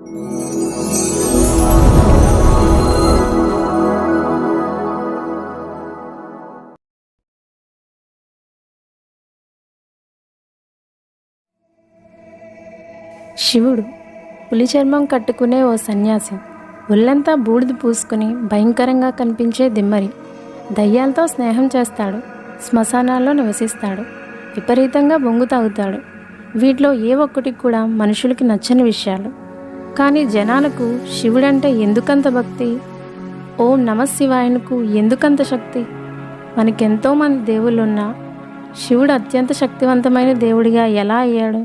శివుడు పులి చర్మం కట్టుకునే ఓ సన్యాసి, ఒళ్ళంతా బూడిద పూసుకుని భయంకరంగా కనిపించే దిమ్మరి. దయ్యాలతో స్నేహం చేస్తాడు, శ్మశానాల్లో నివసిస్తాడు, విపరీతంగా బొంగు తాగుతాడు. వీటిలో ఏ ఒక్కటి కూడా మనుషులకి నచ్చని విషయాలు. కానీ జనాలకు శివుడంటే ఎందుకంత భక్తి? ఓం నమ శివాయనకు ఎందుకంత శక్తి? మనకెంతోమంది దేవుళ్ళున్నా శివుడు అత్యంత శక్తివంతమైన దేవుడిగా ఎలా అయ్యాడు?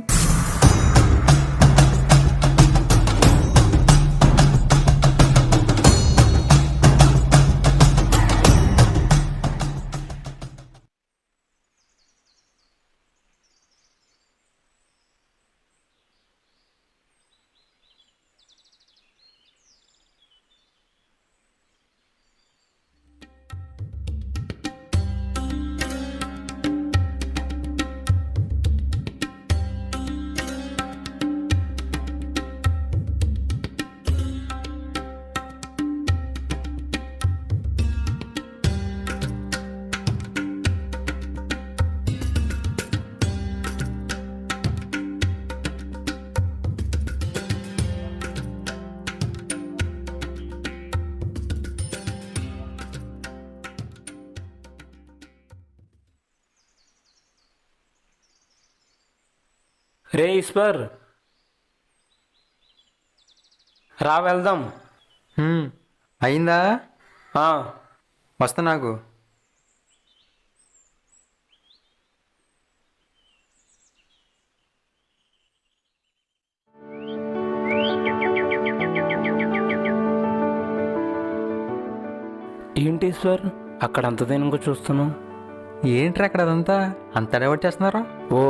రే ఈశ్వర్, రా వెళ్దాం. అయిందా? ఆ, వస్తా. నాకు ఏంటి ఈశ్వర్ అక్కడ అంత దీనంగా చూస్తున్నావు? ఏంట్రా అక్కడ అదంతా అంత డైవర్ట్ చేస్తున్నారా? ఓ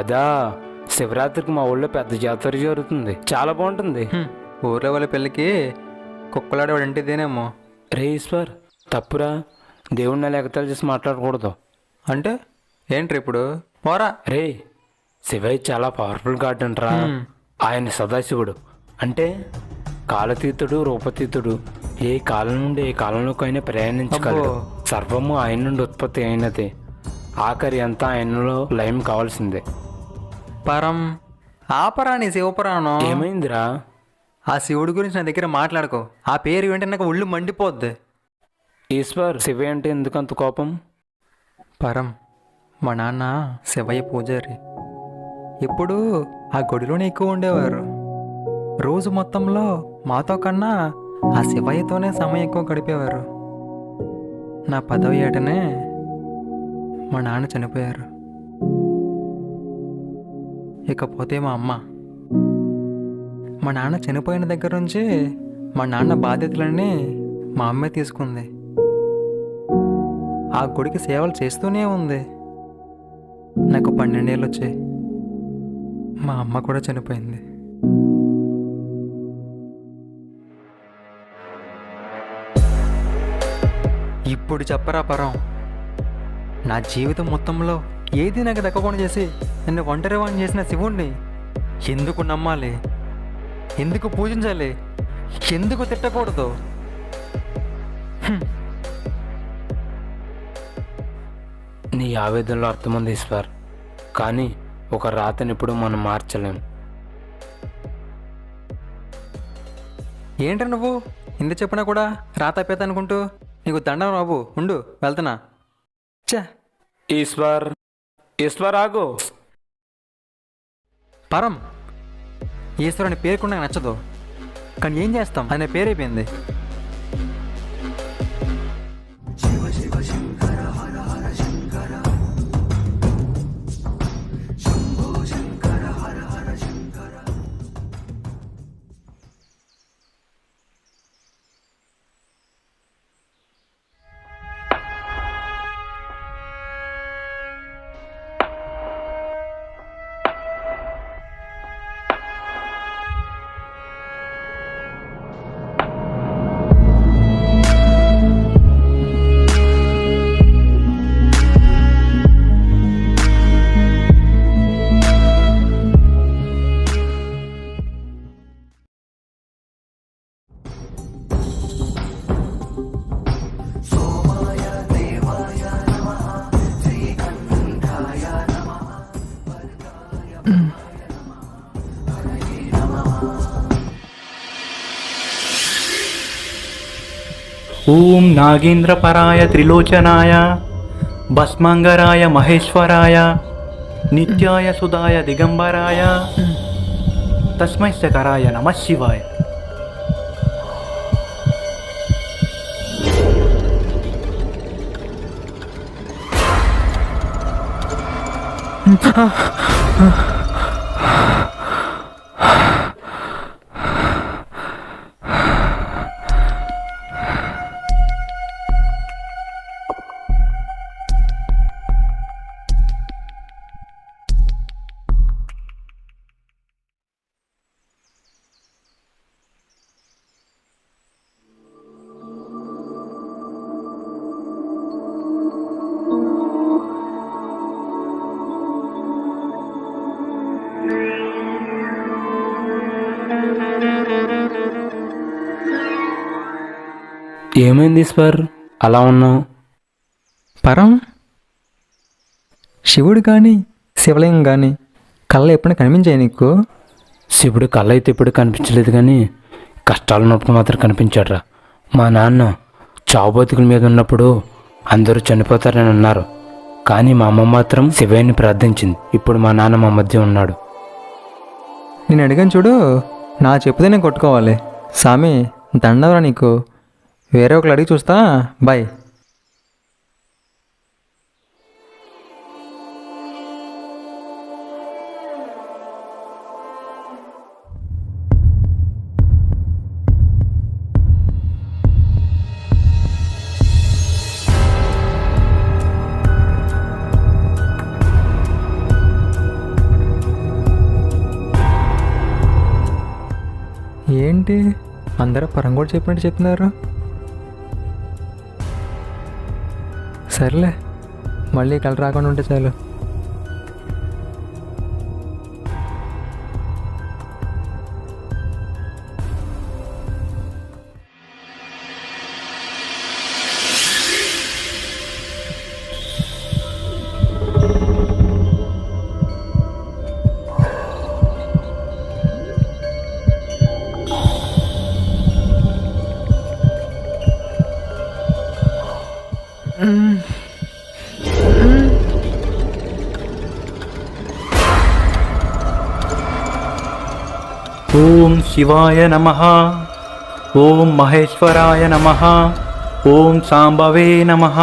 అదా, శివరాత్రికి మా ఊళ్ళో పెద్ద జాతర జరుగుతుంది, చాలా బాగుంటుంది. ఊర్లో వాళ్ళ పెళ్ళికి కుక్కలాడేవాడు అంటే ఇదేనేమో. రే ఈశ్వర్, తప్పురా, దేవుడిని లెక్కతలు చేసి మాట్లాడకూడదు. అంటే ఏంట్రా ఇప్పుడు? పోరా. రే, శివయ్య చాలా పవర్ఫుల్ గాడ్ అంటరా. ఆయన సదాశివుడు అంటే కాలతీతుడు, రూపతీతుడు. ఏ కాలం నుండి ఏ కాలంలోకైనా ప్రయాణించగలడు. సర్వము ఆయన నుండి ఉత్పత్తి అయినదే, ఆఖరి అంతా ఆయనలో లయం కావాల్సిందే. పరం ఆపరా నీ శివపురాణం. ఏమైందిరా? ఆ శివుడి గురించి నా దగ్గర మాట్లాడుకో. ఆ పేరు వెంటనే నాకు ఒళ్ళు మండిపోద్ది. ఈశ్వర్, శివయ్య అంటే ఎందుకంత కోపం? పరం, మా నాన్న శివయ్య పూజారి. ఎప్పుడు ఆ గుడిలోనే ఎక్కువ ఉండేవారు. రోజు మొత్తంలో మాతో కన్నా ఆ శివయ్యతోనే సమయం ఎక్కువ గడిపేవారు. నా 10వ ఏటనే మా నాన్న చనిపోయారు. ఇకపోతే మా అమ్మ. మా నాన్న చనిపోయిన దగ్గర నుంచి మా నాన్న బాధ్యతలన్నీ మా అమ్మే తీసుకుంది. ఆ గుడికి సేవలు చేస్తూనే ఉంది. నాకు 12 ఏళ్ళు వచ్చాయి. మా అమ్మ కూడా చనిపోయింది. ఇప్పుడు చెప్పరా పరం, నా జీవితం మొత్తంలో ఏది నాకు దక్కకుండా చేసి నన్ను ఒంటరివాణ్ణి చేసిన శివుణ్ణి ఎందుకు నమ్మాలి? ఎందుకు పూజించాలి? ఎందుకు తిట్టకూడదు? నీ ఆవేదనలో అర్థముంది ఈశ్వర్, కానీ ఒక రాతని ఇప్పుడు మనం మార్చలేం. ఏంట్రా నువ్వు ఇంత చెప్పినా కూడా రాతపేత అనుకుంటూ? నీకు దండం బాబు, ఉండు వెళ్తున్నా. చా ఈశ్వర్, ఈశ్వర్ ఆగు. పరం, ఈశ్వరు అనే పేరు కూడా నాకు నచ్చదు. కానీ ఏం చేస్తాం, అనే పేరైపోయింది. ఓం నాగేంద్రపరాయ త్రిలోచనాయ భస్మాంగరాయ మహేశ్వరాయ నిత్యాయ సుధాయ దిగంబరాయ తస్మైశ్చకరాయ నమః శివాయ. ఏమైంది ఈశ్వర్, అలా ఉన్నావు? పరం, శివుడు కానీ శివలింగం కానీ కళ్ళ ఎప్పుడైనా కనిపించాయి నీకు? శివుడు కళ్ళ అయితే ఇప్పుడు కనిపించలేదు, కానీ కష్టాలు ఉన్నప్పుడు మాత్రం కనిపించాడురా. మా నాన్న చావు బతుకుల మీద ఉన్నప్పుడు అందరూ చనిపోతారని అన్నారు, కానీ మా అమ్మ మాత్రం శివయ్యని ప్రార్థించింది. ఇప్పుడు మా నాన్న మా మధ్య ఉన్నాడు. నేను అడిగాను చూడు, నా చెప్పుదే నేను కొట్టుకోవాలి. సామి దండవరా నీకు. వేరే ఒకళ్ళు అడిగి చూస్తా. బాయ్. ఏంటి అందరూ పరం కూడా చెప్పినట్టు చెప్తున్నారు? సర్లే, మళ్ళీ కళ రాకుండా ఉంటే చాలు. ఓం శివాయ నమః. ఓం మహేశ్వరాయ నమః. ఓం సాంబవే నమః.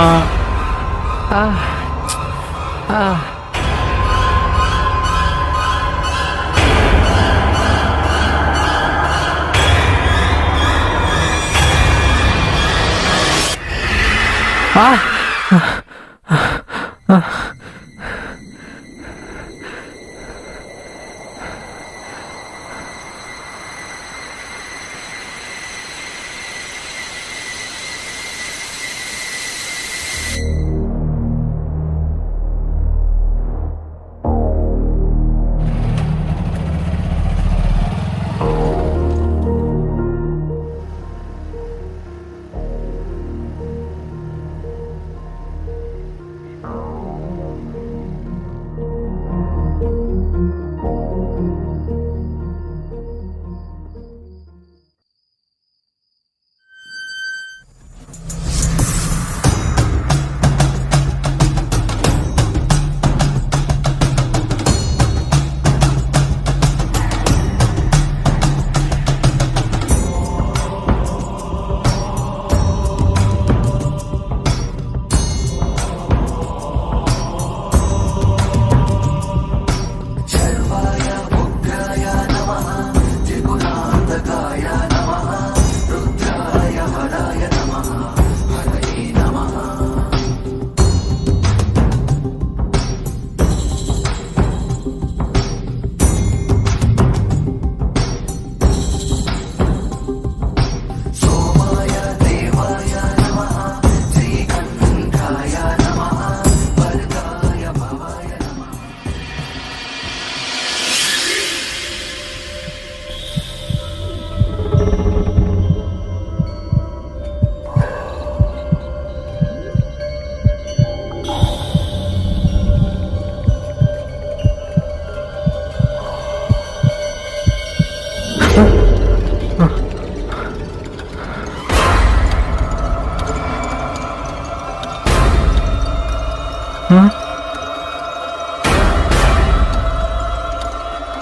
ఆ?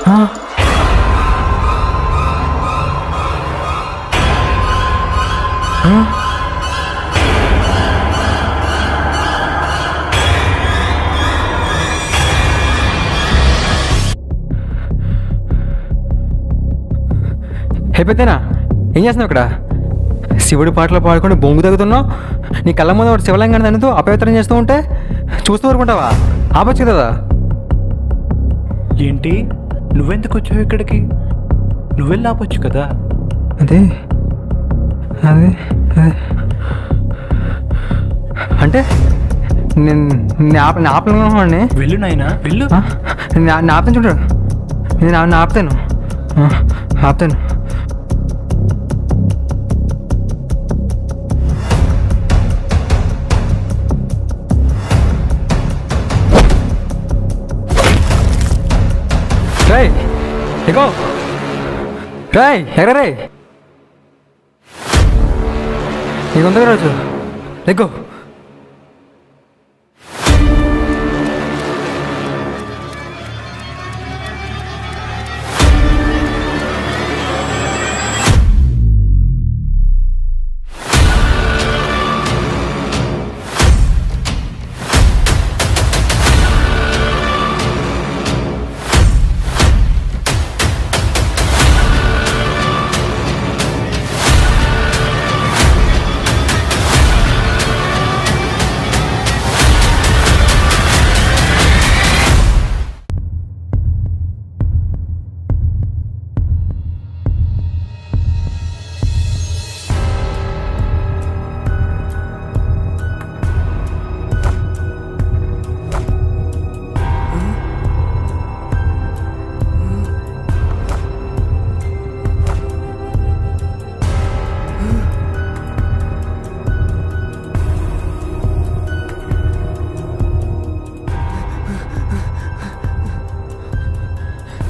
ఆ? ఆ? హే పెద్దనా, ఏం చేస్తున్నావు ఇక్కడ? శివుడి పాటలు పాడుకొని బొంగు తగ్గుతున్నావు. నీ కళ్ళ ముందు ఒకటి శివలింగాన్ని తన్నుతూ అపవిత్రం చేస్తూ ఉంటే చూస్తూ ఊరుకుంటావా? ఆపచ్చు కదా. ఏంటి, నువ్వెందుకు వచ్చావు ఇక్కడికి? నువ్వెళ్ళి ఆపొచ్చు కదా. అదే అదే అదే అంటే నేను ఆపలేనుకోండి. వెళ్ళు నాయనా, వెళ్ళు. నేను ఆపుతాను చూడు. నేను ఆపుతాను, ఆపుతాను. రేయ్ ఎగో, రేయ్ ఎగరా, రేయ్ నీకు ఉంది రోజు ఎగ్గో.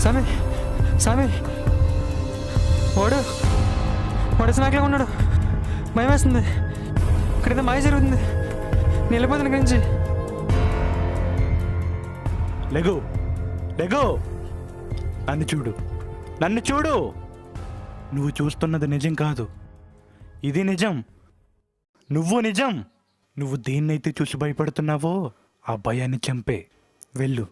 సామి, సామి, వాడు స్నాక్లా ఉన్నాడు. భయం వేస్తుంది. ఇక్కడైతే మాయ జరుగుతుంది. నేను వెళ్ళిపోతాను ఇక్కడి నుంచి. Lego, Lego. నన్ను చూడు, నన్ను చూడు. నువ్వు చూస్తున్నది నిజం కాదు, ఇది నిజం. నువ్వు నిజం. నువ్వు దేన్నైతే చూసి భయపడుతున్నావో ఆ భయాన్ని చంపే. వెళ్ళు.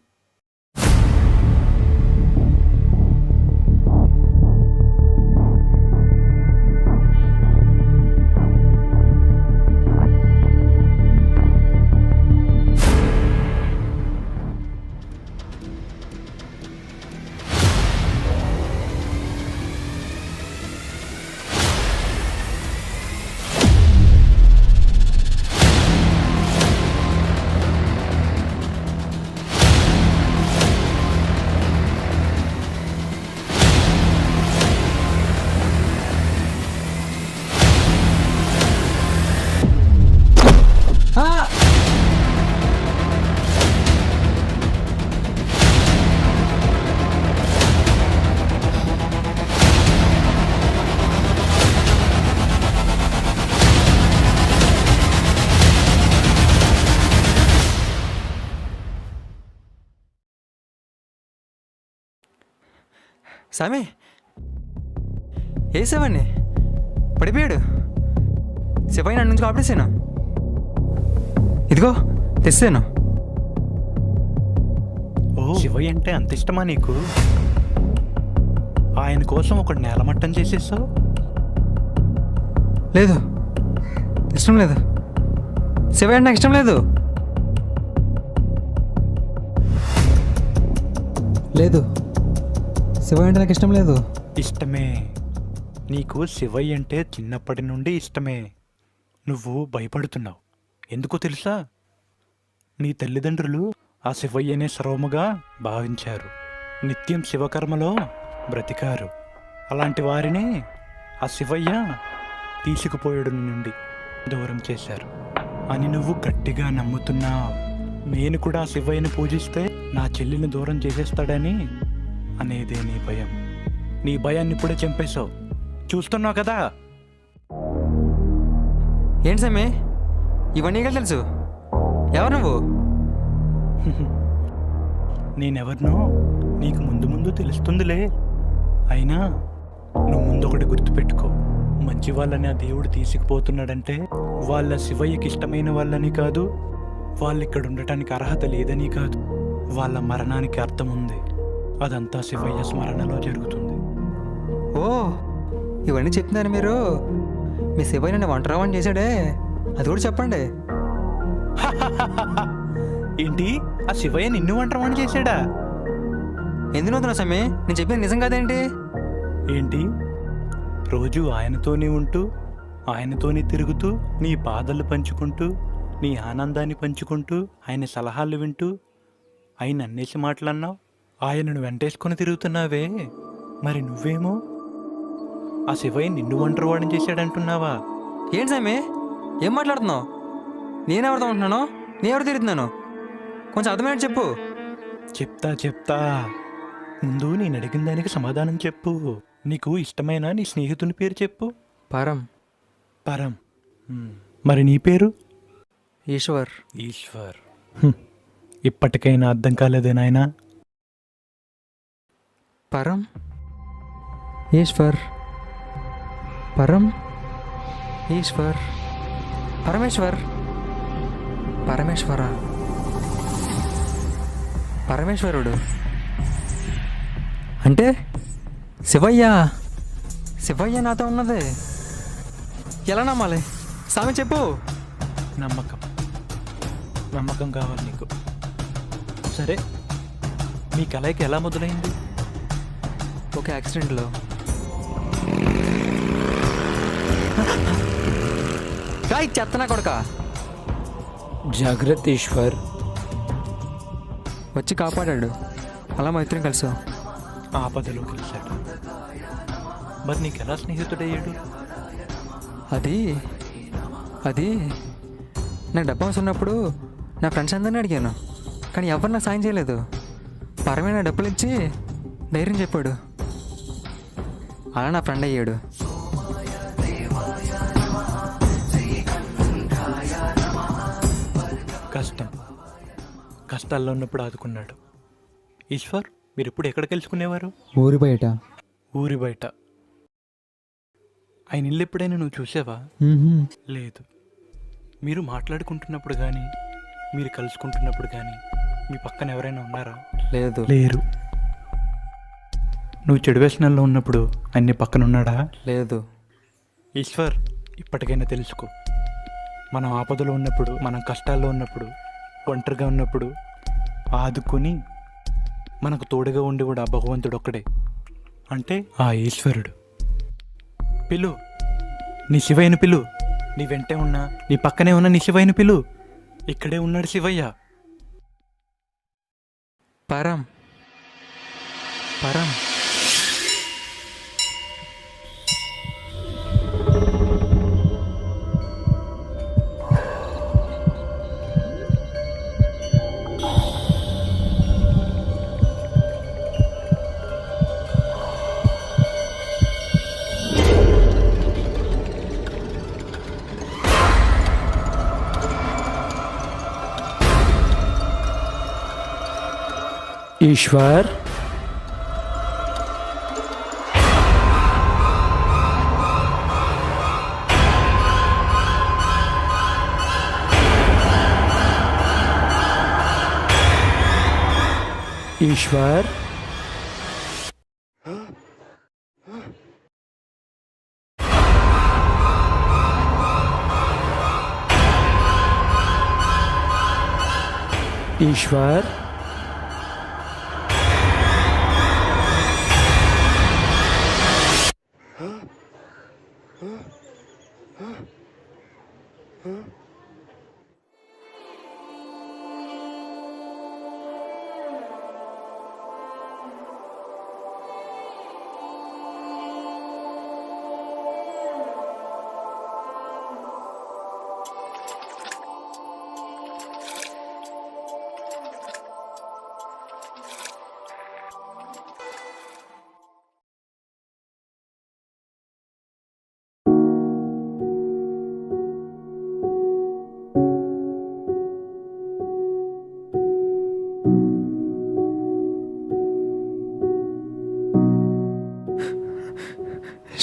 సామి, ఏ శివాన్ని పడిపోయాడు. శివయ్య నన్ను నుంచి కాపాడేసాను. ఇదిగో తెస్తాను. ఓ, శివయ్య అంటే అంత ఇష్టమా నీకు? ఆయన కోసం ఒక నేలమట్టం చేసేసావు. లేదు, ఇష్టం లేదు. శివయ్య నాకు ఇష్టం లేదు. లేదు, శివయ్య అంటే నాకు ఇష్టం లేదు. ఇష్టమే. నీకు శివయ్య అంటే చిన్నప్పటి నుండి ఇష్టమే. నువ్వు భయపడుతున్నావు. ఎందుకో తెలుసా? నీ తల్లిదండ్రులు ఆ శివయ్యనే సర్వముగా భావించారు. నిత్యం శివకర్మలో బ్రతికారు. అలాంటి వారిని ఆ శివయ్య తీసుకుపోయడం నుండి దూరం చేశారు అని నువ్వు గట్టిగా నమ్ముతున్నావు. నేను కూడా ఆ శివయ్యని పూజిస్తే నా చెల్లిని దూరం చేసేస్తాడని అనేదే నీ భయం. నీ భయాన్ని ఇప్పుడే చంపేశావు. చూస్తున్నావు కదా. ఏంటి సమ్మె, ఇవన్నీ తెలుసు? ఎవరు నువ్వు? నేనెవరినో నీకు ముందు ముందు తెలుస్తుందిలే. అయినా నువ్వు ముందొకటి గుర్తుపెట్టుకో, మంచి వాళ్ళని ఆ దేవుడు తీసుకుపోతున్నాడంటే వాళ్ళ శివయ్యకి ఇష్టమైన వాళ్ళని కాదు, వాళ్ళు ఇక్కడ ఉండటానికి అర్హత లేదని కాదు, వాళ్ళ మరణానికి అర్థం ఉంది. అదంతా శివయ్య స్మరణలో జరుగుతుంది. ఓ, ఇవన్నీ చెప్తున్నారు మీరు. మీ శివయ్య నన్ను ఒంటరివాణ్ణి చేశాడే, అది కూడా చెప్పండి. ఏంటి, ఆ శివయ్య నిన్ను ఒంటరివాణ్ణి చేశాడా? ఎందుకు నవ్వుతున్నావు స్వామి? నేను చెప్పేది నిజం కాదేంటి? ఏంటి, రోజు ఆయనతోనే ఉంటూ ఆయనతోనే తిరుగుతూ నీ బాధలు పంచుకుంటూ నీ ఆనందాన్ని పంచుకుంటూ ఆయన సలహాలు వింటూ ఆయన అన్నేసి మాట్లాడినావు, ఆయనను వెంటేసుకొని తిరుగుతున్నావే. మరి నువ్వేమో ఆ శివయ్య నిన్ను ఒంటరివాడిని చేశాడంటున్నావా? ఏంటి స్వామి, ఏం మాట్లాడుతున్నావు? నేనెవరితో ఉంటున్నాను? నేనెవరు తిరుగుతున్నాను? కొంచెం అర్థమయ్యేది చెప్పు. చెప్తా. ముందు నేను అడిగిన దానికి సమాధానం చెప్పు. నీకు ఇష్టమైన నీ స్నేహితుని పేరు చెప్పు. పరం. మరి నీ పేరు? ఈశ్వర్. ఇప్పటికైనా అర్థం కాలేదే నాయనా? పరం ఈశ్వర్, పరం ఈశ్వర్, పరమేశ్వర్, పరమేశ్వరుడు అంటే శివయ్య నాతో ఉన్నది. ఎలా నమ్మాలి స్వామి చెప్పు. నమ్మకం కావాలి నీకు. సరే, మీ కలయిక ఎలా మొదలైంది? ఒక యాక్సిడెంట్లో. కాయ్ చెత్తనా కొడక, జాగ్రత్త ఈశ్వర్. వచ్చి కాపాడాడు. అలా మా ఇద్దరం కలిసాం. ఆపదలో కలిశాడు. మరి నీకెలా స్నేహితుడయ్యాడు? అది నాకు డబ్బు అవసరం ఉన్నప్పుడు నా ఫ్రెండ్స్ అందరినీ అడిగాను, కానీ ఎవరు నాకు సాయం చేయలేదు. పరమైన డబ్బులు ఇచ్చి ధైర్యం చెప్పాడు. అలా నా ఫ్రెండ్ అయ్యాడు. కష్టాల్లో ఉన్నప్పుడు ఆదుకున్నాడు. ఈశ్వర్, మీరు ఎప్పుడు ఎక్కడ కలుసుకునేవారు? ఊరి బయట. ఆయన ఇల్లు ఎప్పుడైనా నువ్వు చూసావా? లేదు. మీరు మాట్లాడుకుంటున్నప్పుడు కానీ మీరు కలుసుకుంటున్నప్పుడు కానీ మీ పక్కన ఎవరైనా ఉన్నారా? లేరు. నువ్వు చెడు వ్యసనాల్లో ఉన్నప్పుడు ఆయన నీ పక్కన ఉన్నాడా? లేదు. ఈశ్వర్, ఇప్పటికైనా తెలుసుకో, మనం ఆపదలో ఉన్నప్పుడు, మనం కష్టాల్లో ఉన్నప్పుడు, ఒంటరిగా ఉన్నప్పుడు ఆదుకుని మనకు తోడుగా ఉండి కూడా ఆ భగవంతుడు ఒక్కడే, అంటే ఆ ఈశ్వరుడు. పిలు, నీ శివయ్యను పిలు. నీ వెంటే ఉన్నా, నీ పక్కనే ఉన్న నీ శివయ్యను పిలు. ఇక్కడే ఉన్నాడు శివయ్య. పరం. ఈశ్వర్, ఈశ్వర్, ఈశ్వర్,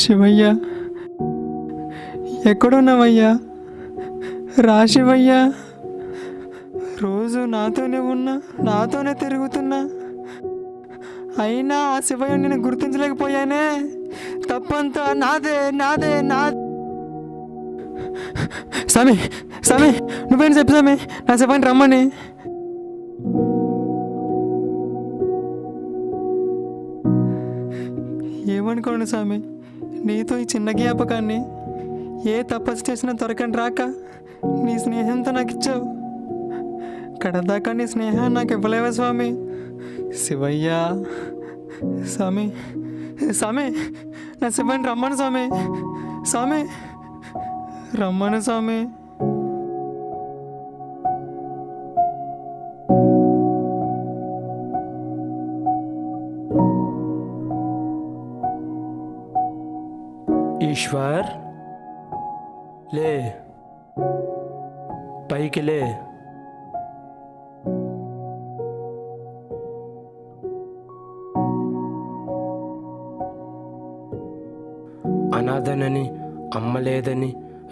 శివయ్య, ఎక్కడున్నావయ్యా? రా శివయ్య. రోజు నాతోనే ఉన్నా, నాతోనే తిరుగుతున్నా, అయినా ఆ శివయ్య నేను గుర్తించలేకపోయానే. తప్పంతా నాదే నాదే నా. స్వామి, స్వామి, నువ్వేం చెప్పు స్వామి, నా శివయ్యని రమ్మని. ఏమనుకోండి స్వామి, నీతో ఈ చిన్న జ్ఞాపకాన్ని ఏ తపస్సు చేసినా దొరకని రాక నీ స్నేహంతో నాకు ఇచ్చావు. కడదాకా నీ స్నేహాన్ని నాకు ఇవ్వలేవా స్వామి? శివయ్య, స్వామి, స్వామి, నా శివయ్యని రమ్మను స్వామి, స్వామి, రమ్మను స్వామి. ఈశ్వర్, లే, పైకి లే. అనాథనని, అమ్మ లేదని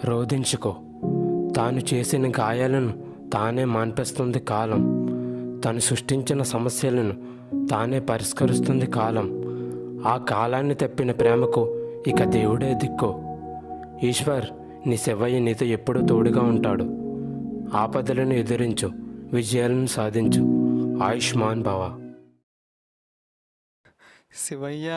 రోధించుకో. తాను చేసిన గాయాలను తానే మాన్పేస్తుంది కాలం. తను సృష్టించిన సమస్యలను తానే పరిష్కరిస్తుంది కాలం. ఆ కాలాన్ని తప్పిన ప్రేమకు ఇక దేవుడే దిక్కు. ఈశ్వర్, నీ శివయ్య నీతో ఎప్పుడూ తోడుగా ఉంటాడు. ఆపదలను ఎదిరించు, విజయాలను సాధించు. ఆయుష్మాన్ భవ. శివయ్య,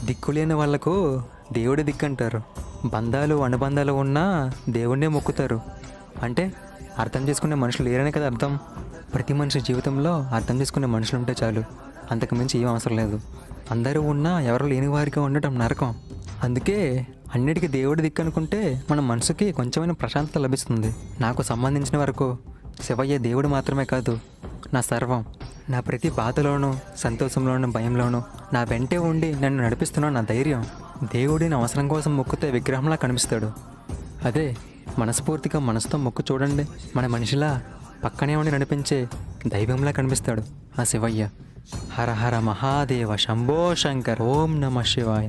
దిక్కులేని వాళ్లకు దేవుడి దిక్కంటారు. బంధాలు అనుబంధాలు ఉన్నా దేవుడినే మొక్కుతారు. అంటే అర్థం చేసుకునే మనుషులు లేరనే కదా అర్థం. ప్రతి మనిషి జీవితంలో అర్థం చేసుకునే మనుషులు ఉంటే చాలు, అంతకుమించి ఏం అవసరం లేదు. అందరూ ఉన్నా ఎవరు లేని వారిగా ఉండటం నరకం. అందుకే అన్నిటికీ దేవుడి దిక్కు అనుకుంటే మన మనసుకి కొంచెమైన ప్రశాంతత లభిస్తుంది. నాకు సంబంధించిన వరకు శివయ్య దేవుడు మాత్రమే కాదు, నా సర్వం. నా ప్రతి బాధలోనూ, సంతోషంలోనూ, భయంలోనూ నా వెంటే ఉండి నన్ను నడిపిస్తున్న నా ధైర్యం. దేవుడిని అవసరం కోసం మొక్కుతే విగ్రహంలా కనిపిస్తాడు. అదే మనస్ఫూర్తిగా మనసుతో మొక్కు చూడండి, మన మనిషిలా పక్కనే ఉండి నడిపించే దైవంలా కనిపిస్తాడు ఆ శివయ్య. హర హర మహాదేవ, శంభో శంకర్, ఓం నమ శివాయ.